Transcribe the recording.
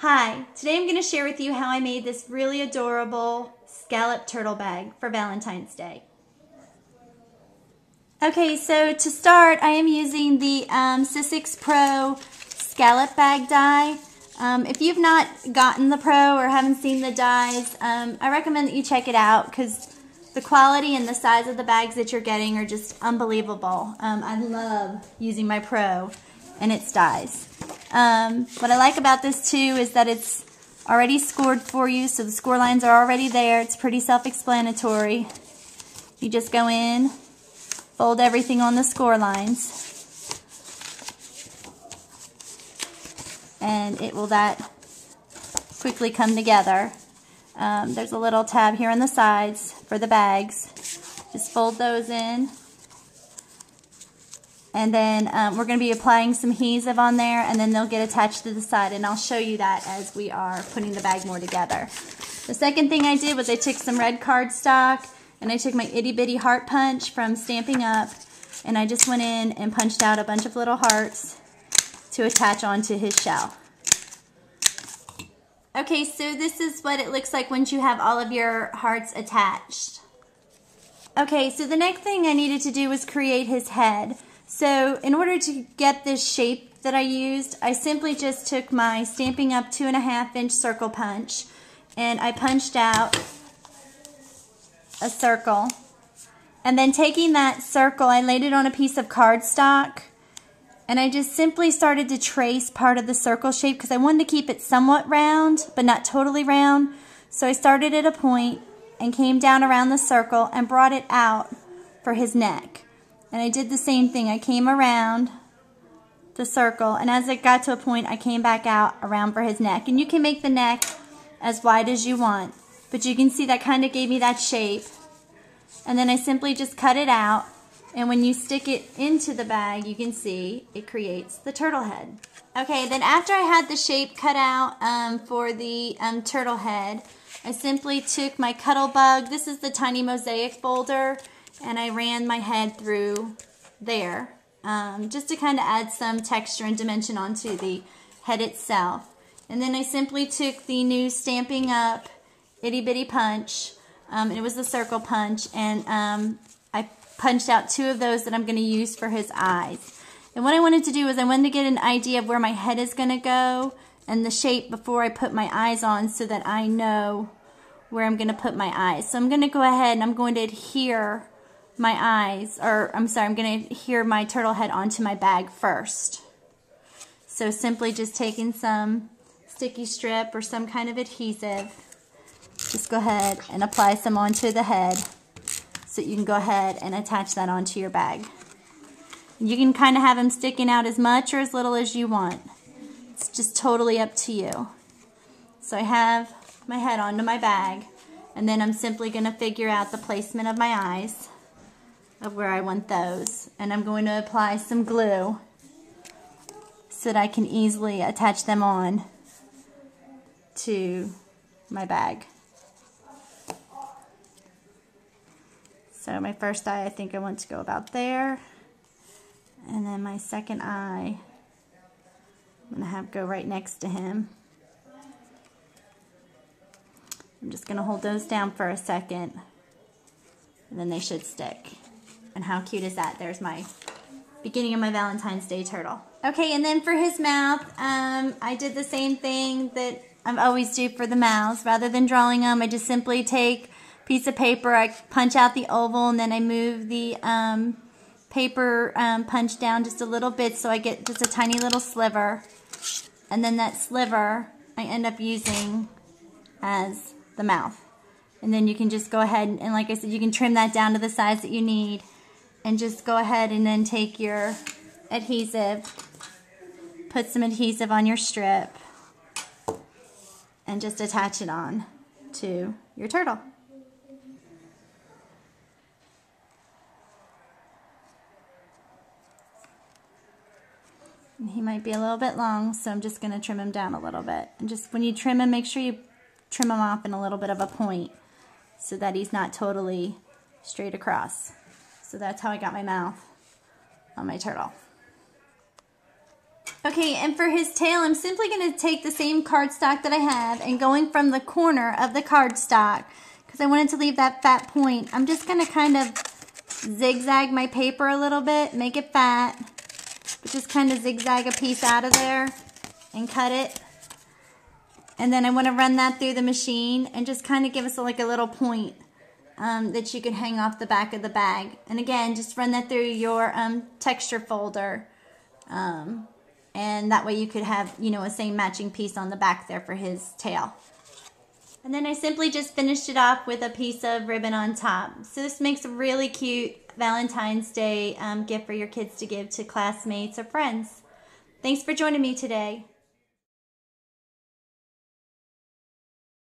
Hi, today I'm going to share with you how I made this really adorable scallop turtle bag for Valentine's Day. Okay, so to start, I am using the Sizzix Pro scallop bag die. If you've not gotten the Pro or haven't seen the dies, I recommend that you check it out because the quality and the size of the bags that you're getting are just unbelievable. I love using my Pro and its dies. What I like about this too is that it's already scored for you, so the score lines are already there. It's pretty self-explanatory. You just go in, fold everything on the score lines, and it will that quickly come together. There's a little tab here on the sides for the bags. Just fold those in. And then we're going to be applying some adhesive on there, and then they'll get attached to the side, and I'll show you that as we are putting the bag more together. The second thing I did was I took some red cardstock, and I took my itty bitty heart punch from Stampin' Up, and I just went in and punched out a bunch of little hearts to attach onto his shell. Okay, so this is what it looks like once you have all of your hearts attached. Okay, so the next thing I needed to do was create his head. So in order to get this shape that I used, I simply just took my Stampin' Up 2.5-inch circle punch and I punched out a circle. And then taking that circle, I laid it on a piece of cardstock and I just simply started to trace part of the circle shape because I wanted to keep it somewhat round, but not totally round. So I started at a point and came down around the circle and brought it out for his neck. And I did the same thing. I came around the circle, and as it got to a point, I came back out around for his neck. And you can make the neck as wide as you want, but you can see that kind of gave me that shape. And then I simply just cut it out, and when you stick it into the bag, you can see it creates the turtle head. Okay, then after I had the shape cut out for the turtle head, I simply took my Cuttlebug. This is the tiny mosaic boulder. And I ran my head through there just to kind of add some texture and dimension onto the head itself. And then I simply took the new Stampin' Up itty bitty punch, and it was the circle punch, and I punched out 2 of those that I'm going to use for his eyes. And what I wanted to do is I wanted to get an idea of where my head is going to go and the shape before I put my eyes on so that I know where I'm going to put my eyes. So I'm going to go ahead and I'm going to adhere my eyes, or I'm sorry, I'm going to adhere my turtle head onto my bag first. So simply just taking some sticky strip or some kind of adhesive, just go ahead and apply some onto the head so you can go ahead and attach that onto your bag. You can kind of have them sticking out as much or as little as you want. It's just totally up to you. So I have my head onto my bag, and then I'm simply going to figure out the placement of my eyes, of where I want those, and I'm going to apply some glue so that I can easily attach them on to my bag. So my first eye, I think I want to go about there, and then my second eye I'm going to have go right next to him. I'm just going to hold those down for a second, and then they should stick. And how cute is that? There's my beginning of my Valentine's Day turtle. Okay, and then for his mouth, I did the same thing that I always do for the mouths. Rather than drawing them, I just simply take a piece of paper, I punch out the oval, and then I move the paper punch down just a little bit so I get just a tiny little sliver. And then that sliver I end up using as the mouth. And then you can just go ahead and like I said, you can trim that down to the size that you need. And just go ahead and then take your adhesive, put some adhesive on your strip, and just attach it on to your turtle. And he might be a little bit long, so I'm just going to trim him down a little bit. And just when you trim him, make sure you trim him off in a little bit of a point so that he's not totally straight across. So that's how I got my mouth on my turtle. Okay, and for his tail, I'm simply going to take the same cardstock that I have and going from the corner of the cardstock, because I wanted to leave that fat point, I'm just going to kind of zigzag my paper a little bit, make it fat, but just kind of zigzag a piece out of there and cut it. And then I want to run that through the machine and just kind of give us like a little point that you can hang off the back of the bag. And again, just run that through your texture folder. And that way you could have, you know, a same matching piece on the back there for his tail. And then I simply just finished it off with a piece of ribbon on top. So this makes a really cute Valentine's Day gift for your kids to give to classmates or friends. Thanks for joining me today.